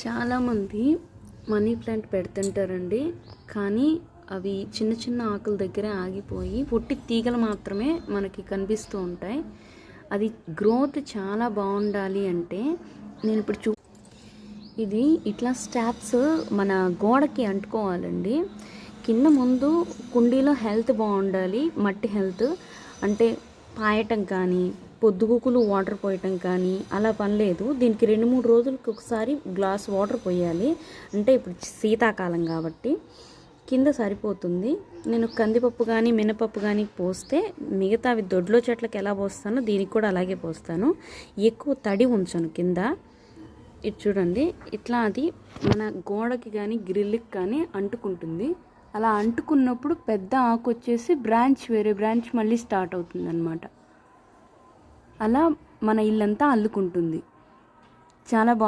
చాలామంది money plant పెడుతుంటారండి, కానీ అవి చిన్న చిన్న ఆకుల దగ్గర ఆగిపోయి పొట్టి తీగలు మాత్రమే మనకి కనిపిస్తూ ఉంటాయి. అది గ్రోత్ చాలా బాగుండాలి అంటే నేను ఇప్పుడు ఇది ఇట్లా స్టాప్స్ మన గోడకి అంటుకోవాలండి. కింద ముందు కుండీలో హెల్త్ బాగుండాలి, మట్టి హెల్త్ అంటే పాయటం కానీ పొద్దుగుకులు వాటర్ పోయటం కానీ అలా పని లేదు. దీనికి 2-3 రోజులకి ఒకసారి గ్లాస్ వాటర్ పోయాలి. అంటే ఇప్పుడు శీతాకాలం కాబట్టి కింద సరిపోతుంది. నేను కందిపప్పు కానీ మినపప్పు కానీ పోస్తే మిగతా అవి దొడ్లో చెట్లకి ఎలా పోస్తానో దీనికి కూడా అలాగే పోస్తాను. ఎక్కువ తడి ఉంచను కింద. ఇది చూడండి, ఇట్లా అది మన గోడకి కానీ గ్రిల్కి కానీ అంటుకుంటుంది. అలా అంటుకున్నప్పుడు పెద్ద ఆకు వచ్చేసి వేరే బ్రాంచ్ మళ్ళీ స్టార్ట్ అవుతుంది అన్నమాట. అలా మన ఇల్లంతా అల్లుకుంటుంది. చాలా బాగుంది.